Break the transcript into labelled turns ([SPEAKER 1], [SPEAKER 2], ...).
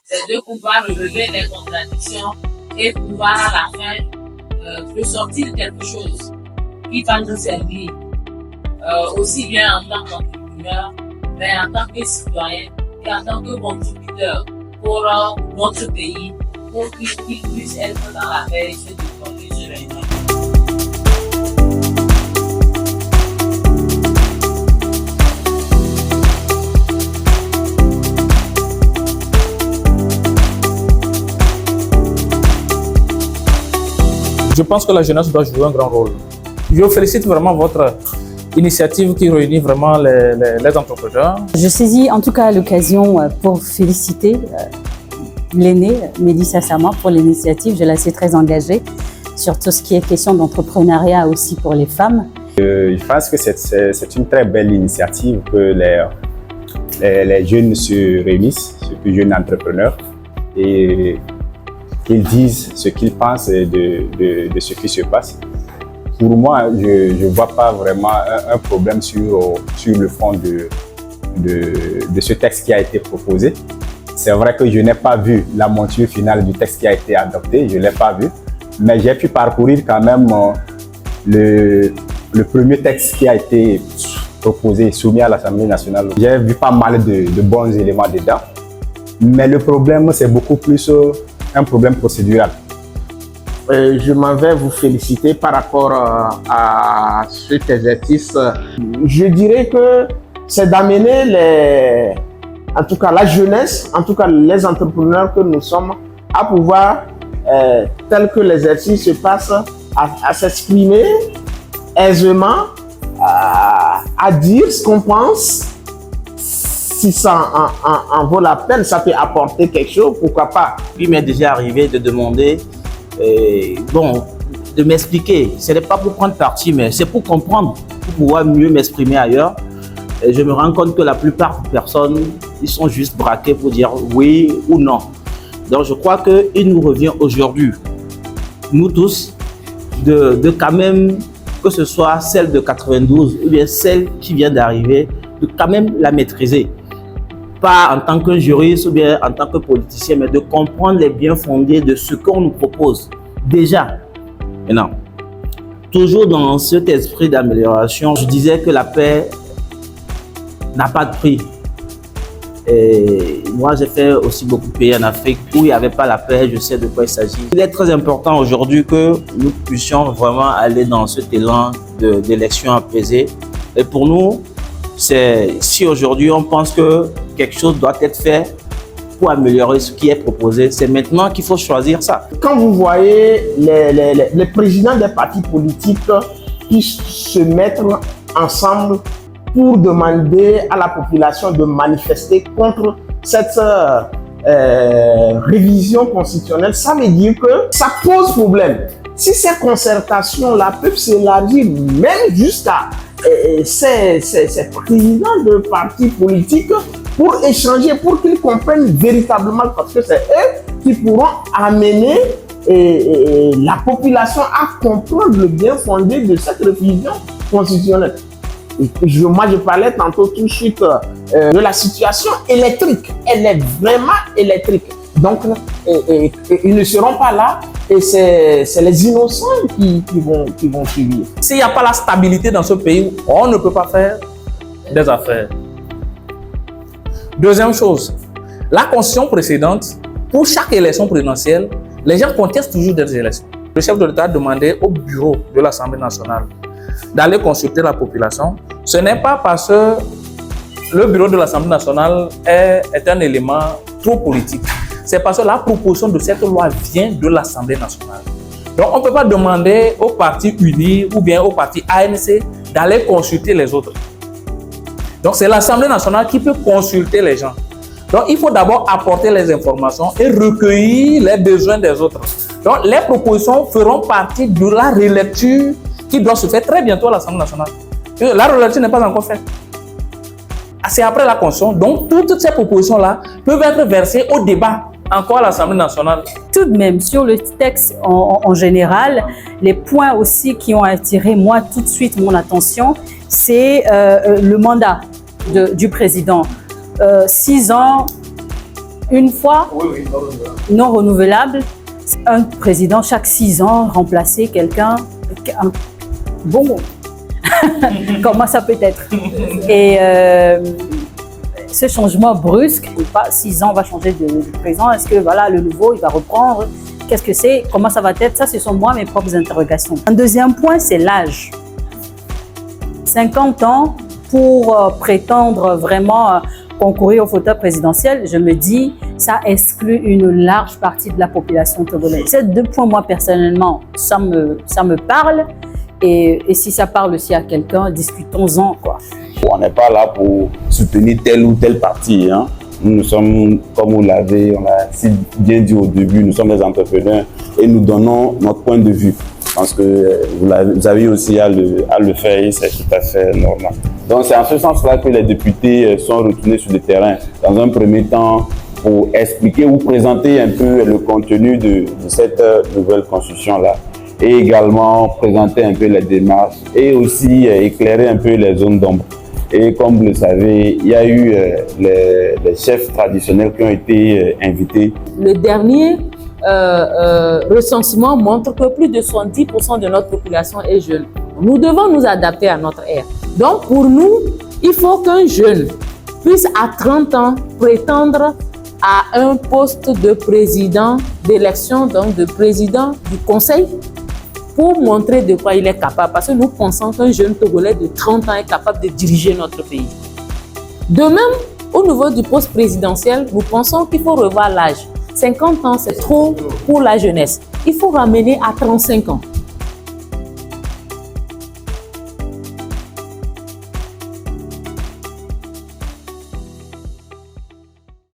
[SPEAKER 1] c'est de pouvoir relever les contradictions et pouvoir à la fin ressortir quelque chose qui va nous servir aussi bien en tant qu'entrepreneur, mais en tant que citoyen et en tant que contributeur pour notre pays, pour qu'il puisse être dans la paix et se développer sereinement.
[SPEAKER 2] Je pense que la jeunesse doit jouer un grand rôle. Je félicite vraiment votre initiative qui réunit vraiment les entrepreneurs.
[SPEAKER 3] Je saisis en tout cas l'occasion pour féliciter l'aîné, Mélissa Sama, pour l'initiative. Je la sais très engagée sur tout ce qui est question d'entrepreneuriat aussi pour les femmes.
[SPEAKER 4] Je pense que c'est une très belle initiative que les jeunes se réunissent, surtout jeunes entrepreneurs, et qu'ils disent ce qu'ils pensent de ce qui se passe. Pour moi, je ne vois pas vraiment un problème sur le fond de ce texte qui a été proposé. C'est vrai que je n'ai pas vu la monture finale du texte qui a été adopté, je ne l'ai pas vu, mais j'ai pu parcourir quand même le premier texte qui a été proposé, soumis à l'Assemblée nationale. J'ai vu pas mal de bons éléments dedans, mais le problème, c'est beaucoup plus un problème procédural.
[SPEAKER 5] Je m'en vais vous féliciter par rapport à cet exercice. Je dirais que c'est d'amener en tout cas la jeunesse, en tout cas les entrepreneurs que nous sommes, à pouvoir, tel que l'exercice se passe, à s'exprimer aisément, à dire ce qu'on pense. Si ça en vaut la peine, ça peut apporter quelque chose, pourquoi pas.
[SPEAKER 6] Il m'est déjà arrivé de demander, de m'expliquer. Ce n'est pas pour prendre parti, mais c'est pour comprendre, pour pouvoir mieux m'exprimer ailleurs. Et je me rends compte que la plupart des personnes, ils sont juste braqués pour dire oui ou non. Donc je crois qu'il nous revient aujourd'hui, nous tous, de quand même, que ce soit celle de 92 ou bien celle qui vient d'arriver, de quand même la maîtriser. Pas en tant que juriste ou bien en tant que politicien, mais de comprendre les biens fondés de ce qu'on nous propose déjà. Maintenant, toujours dans cet esprit d'amélioration, je disais que la paix n'a pas de prix. Et moi, j'ai fait aussi beaucoup de pays en Afrique où il n'y avait pas la paix, je sais de quoi il s'agit. Il est très important aujourd'hui que nous puissions vraiment aller dans cet élan d'élections apaisées. Et pour nous, si aujourd'hui on pense que quelque chose doit être fait pour améliorer ce qui est proposé, c'est maintenant qu'il faut choisir ça.
[SPEAKER 5] Quand vous voyez les présidents des partis politiques qui se mettent ensemble pour demander à la population de manifester contre cette révision constitutionnelle, ça veut dire que ça pose problème. Si ces concertations-là peuvent s'élargir même jusqu'à ces présidents de partis politiques pour échanger, pour qu'ils comprennent véritablement, parce que c'est eux qui pourront amener la population à comprendre le bien fondé de cette révision constitutionnelle. Moi, je parlais tantôt tout de suite de la situation électrique. Elle est vraiment électrique. Donc, ils ne seront pas là et c'est les innocents qui vont suivre.
[SPEAKER 2] S'il n'y a pas la stabilité dans ce pays, on ne peut pas faire des affaires. Deuxième chose, la constitution précédente, pour chaque élection présidentielle, les gens contestent toujours des élections. Le chef de l'État a demandé au bureau de l'Assemblée nationale d'aller consulter la population. Ce n'est pas parce que le bureau de l'Assemblée nationale est un élément trop politique. C'est parce que la proposition de cette loi vient de l'Assemblée nationale. Donc on ne peut pas demander au parti uni ou bien au parti ANC d'aller consulter les autres. Donc c'est l'Assemblée nationale qui peut consulter les gens. Donc il faut d'abord apporter les informations et recueillir les besoins des autres. Donc les propositions feront partie de la relecture qui doit se faire très bientôt à l'Assemblée nationale. La relecture n'est pas encore faite. C'est après la Constitution. Donc toutes ces propositions-là peuvent être versées au débat encore à l'Assemblée nationale.
[SPEAKER 3] Tout de même, sur le texte en général, les points aussi qui ont attiré moi tout de suite mon attention, c'est le mandat du président. 6 ans, une fois, non renouvelable. Un président chaque 6 ans remplacer quelqu'un. Bon, comment ça peut être? Et ce changement brusque, pas 6 ans, on va changer de président. Est-ce que voilà, le nouveau, il va reprendre? Qu'est-ce que c'est? Comment ça va être? Ça, ce sont moi mes propres interrogations. Un deuxième point, c'est l'âge. 50 ans pour prétendre vraiment concourir au fauteuil présidentiel, je me dis, ça exclut une large partie de la population togolaise. Ces 2 points, moi, personnellement, ça me parle. Et si ça parle aussi à quelqu'un, discutons-en, quoi.
[SPEAKER 7] On n'est pas là pour soutenir tel ou tel parti, hein. Nous sommes, comme on l'a si bien dit au début, nous sommes des entrepreneurs et nous donnons notre point de vue. Parce que vous avez aussi à le faire et c'est tout à fait normal. Donc c'est en ce sens-là que les députés sont retournés sur le terrain dans un premier temps pour expliquer ou présenter un peu le contenu de cette nouvelle constitution-là et également présenter un peu les démarches et aussi éclairer un peu les zones d'ombre. Et comme vous le savez, il y a eu les chefs traditionnels qui ont été invités.
[SPEAKER 8] Le dernier recensement montre que plus de 70% de notre population est jeune. Nous devons nous adapter à notre ère. Donc pour nous, il faut qu'un jeune puisse à 30 ans prétendre à un poste de président d'élection, donc de président du conseil, pour montrer de quoi il est capable. Parce que nous pensons qu'un jeune Togolais de 30 ans est capable de diriger notre pays. De même, au niveau du poste présidentiel, nous pensons qu'il faut revoir l'âge. 50 ans, c'est trop pour la jeunesse. Il faut ramener à 35 ans.